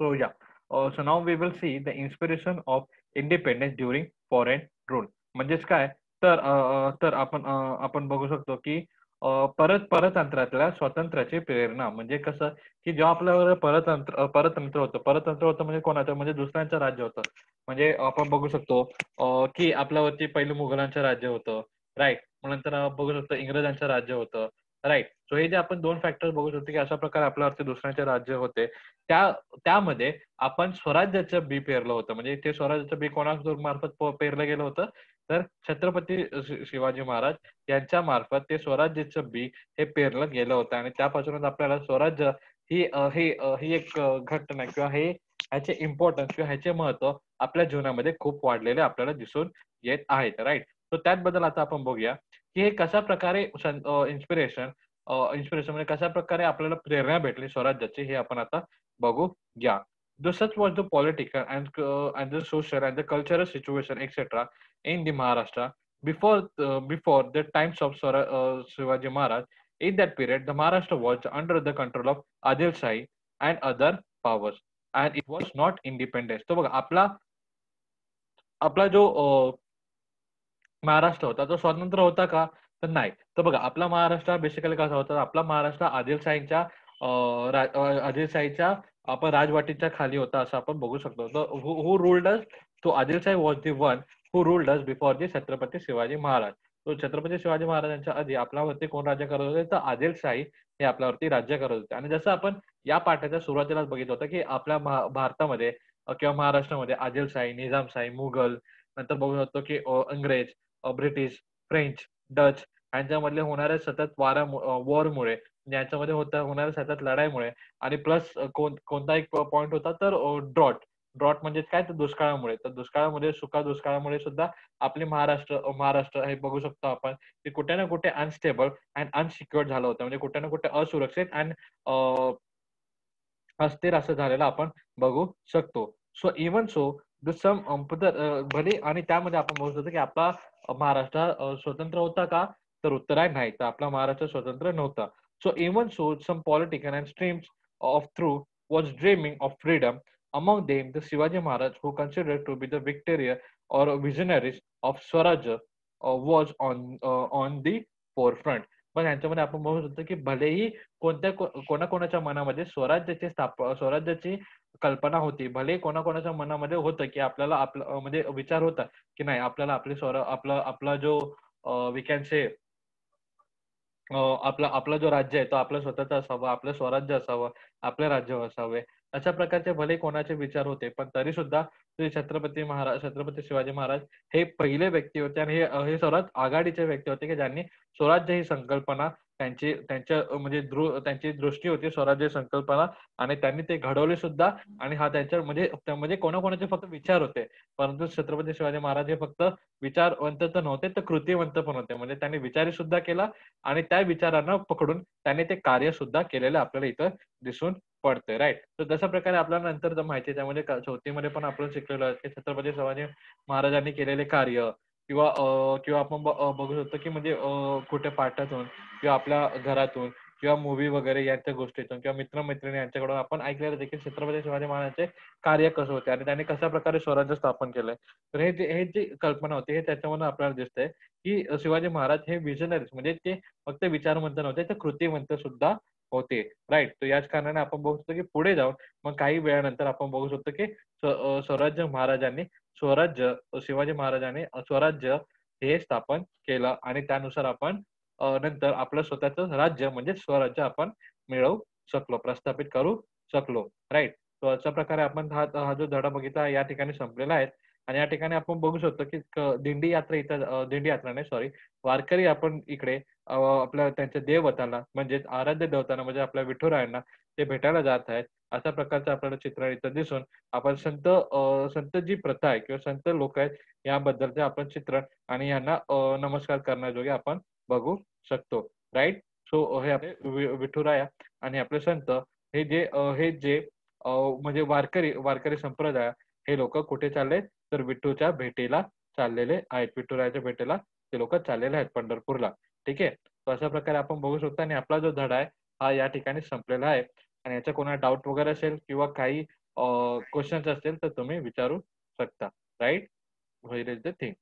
So yeah, so now we will see the inspiration of independence during foreign rule. म्हणजेच काय तर तर आपण बघू शकतो की परतंत्रातल्या स्वातंत्र्याची प्रेरणा म्हणजे कसं की जेव्हा आपल्यावर परतंत्र होतं म्हणजे कोणाचं म्हणजे दुसऱ्यांचं राज्य होतं. म्हणजे आपण बघू शकतो की आपल्यावरती पहिलं मुघलांचं राज्य होतं, राईट. मग नंतर बघू शकतो इंग्रजांचं राज्य होतं, राईट. सो हे जे आपण 2 फॅक्टर्स बघू शकतो की अशा प्रकारे आपल्यावरती दुसऱ्यांचे राज्य होते. त्या त्यामध्ये आपण स्वराज्याचं बी पेरलं होतं. म्हणजे ते स्वराज्याचं बी मार्फत पेरलं गेलं होतं. तर छत्रपती शिवाजी महाराज यांच्या मार्फत ते स्वराज्याचं बी हे पेरलं गेलं होतं आणि त्यापासूनच आपल्याला स्वराज्य ही एक घटना किंवा ह्याचे इम्पोर्टन्स किंवा ह्याचे महत्त्व आपल्या जीवनामध्ये खूप वाढलेले आपल्याला दिसून येत आहेत, राइट. तर त्याचबद्दल आता आपण बघूया, की हे कशाप्रकारे इन्स्पिरेशन म्हणजे कशाप्रकारे आपल्याला प्रेरणा भेटली स्वराज्याची हे आपण आता बघूया. Such was the political and the social and the cultural situation, etc. in the Maharashtra before the times of Shivaji Maharaj. In that period, the Maharashtra was under the control of Adil Shahi and other powers, and it was not independent. तो बघा आपला आपला जो महाराष्ट्र होता तो स्वतंत्र होता का? तर नाही. तर बघा आपला महाराष्ट्र बेसिकली कसा होता? आपला महाराष्ट्र आदिलशाहीच्या आदिलशाहीच्या आपण राजवटीच्या खाली होता असं आपण बघू शकतो. तर हू रूल्ड अस? तो Adilshahi was the one who ruled us before the Chhatrapati Shivaji Maharaj. तो छत्रपती शिवाजी महाराजांच्या आधी आपल्यावरती कोण राज्य करत होते? तर आदिलशाही हे आपल्यावरती राज्य करत होते. आणि जसं आपण या पाठाच्या सुरुवातीलाच बघितलं होतं, की आपल्या भारतामध्ये किंवा महाराष्ट्रामध्ये आदिलशाही, निजामशाही, मुघल, नंतर बघू शकतो, की इंग्रज, ब्रिटिश, फ्रेंच, डच यांच्यामधले होणाऱ्या सतत वॉरमुळे याच्यामध्ये होणाऱ्या सतत लढाईमुळे आणि प्लस कोणता एक पॉइंट होता तर ड्रॉट. ड्रॉट म्हणजे काय तर दुष्काळामुळे. तर दुष्काळामुळे दुष्काळामुळे सुद्धा आपले महाराष्ट्र हे बघू शकतो आपण की कुठे ना कुठे अनस्टेबल अँड अनसिक्युअर्ड झालं होतं. म्हणजे कुठे ना कुठे असुरक्षित अँड अस्थिर असं झालेलं आपण बघू शकतो. सो इव्हन सो द सम भले आणि त्यामध्ये आपण बघू शकतो की आपला महाराष्ट्र स्वतंत्र होता का? तर उत्तर आहे नाही. तर आपला महाराष्ट्र स्वतंत्र नव्हता. So even so some political and streams of through was dreaming of freedom. Among them, the Shivaji Maharaj, who considered to be the victorious or visionaries of Swaraj, was on the forefront. पण ह्यांच्यामध्ये आपण बघू शकतो की भलेही कोणाकोणाच्या मनामध्ये स्वराज्याची कल्पना होती. भले कोणाकोणाच्या मनामध्ये होतं, की आपल्याला आपलं म्हणजे विचार होता, की नाही आपल्याला आपला जो वी कॅन से आपला जो राज्य आहे तो आपला स्वतःचा असावा, आपलं स्वराज्य असावं, आपले राज्य असावे. अशा प्रकारचे भले कोणाचे विचार होते, पण तरी सुद्धा श्री छत्रपती शिवाजी महाराज हे पहिले व्यक्ती होते आणि हे सर्वात आघाडीचे व्यक्ती होते, की ज्यांनी स्वराज्य ही संकल्पना त्यांची दृष्टी होती स्वराज्य संकल्पना आणि त्यांनी ते घडवले सुद्धा आणि हा त्यांच्या म्हणजे कोणाकोणाचे फक्त विचार होते. परंतु छत्रपती शिवाजी महाराज हे फक्त विचारवंत तर नव्हते, तर कृतीवंत पण होते. म्हणजे त्यांनी विचारही सुद्धा केला आणि त्या विचारांना पकडून त्याने ते कार्य सुद्धा केलेलं आपल्याला इथं दिसून पडतंय, राइट. तर तशा प्रकारे आपल्याला नंतर जर माहिती आहे त्यामध्ये चौथीमध्ये पण आपण शिकलेलो आहे की छत्रपती शिवाजी महाराजांनी केलेले कार्य किंवा आपण बघू शकतो की म्हणजे कुठे पाठातून किंवा आपल्या घरातून किंवा मूव्ही वगैरे यांच्या गोष्टीतून किंवा मित्र-मैत्रिणी यांच्याकडून आपण ऐकलेलं देखील छत्रपती शिवाजी महाराजांचे कार्य कसं होते आणि त्यांनी कशा प्रकारे स्वराज्य स्थापन केलंय. तर हे जी कल्पना होती हे त्याच्यामधून आपल्याला दिसतंय की शिवाजी महाराज हे विजनरीज म्हणजे ते फक्त विचारवंत नव्हते, तर कृतीवंत सुद्धा होते, राइट. तर याच कारणाने आपण बघू शकतो की पुढे जाऊन मग काही वेळानंतर आपण बघू शकतो की स्वराज्य शिवाजी महाराजांनी स्वराज्य हे स्थापन केलं आणि त्यानुसार आपण नंतर आपलं स्वतःचं राज्य म्हणजे स्वराज्य आपण मिळवू शकलो, प्रस्थापित करू शकलो, राइट. तर अशा प्रकारे आपण हा जो धडा बघितला या ठिकाणी संपलेला आहे आणि या ठिकाणी आपण बघू शकतो की दिंडी यात्रा इथं दिंडी यात्रा नाही सॉरी वारकरी आपण इकडे आपल्या त्यांच्या देवताला म्हणजेच आराध्य देवतांना म्हणजे आपल्या विठुरायांना ते भेटायला जात आहेत. अशा प्रकारचं आपल्याला चित्र इथं दिसून आपण संत जी प्रथा आहे किंवा संत लोक आहेत याबद्दलचे आपण चित्रण आणि यांना नमस्कार करण्याजोगे आपण बघू शकतो, राइट. सो हे आपले विठुराया आणि आपले संत हे जे म्हणजे वारकरी संप्रदाय हे लोक कुठे चालले तर विठूच्या भेटीला चाललेले आहेत. विठुरायाच्या भेटीला ते लोक चाललेले आहेत पंढरपूरला. ठीक आहे. तर अशा प्रकारे आपण बघू शकतो आणि आपला जो धडा आहे हा या ठिकाणी संपलेला आहे आणि याचा कोणाला डाऊट वगैरे असेल किंवा काही क्वेश्चन्स असतील तर तुम्ही विचारू शकता. Right? Where is the thing.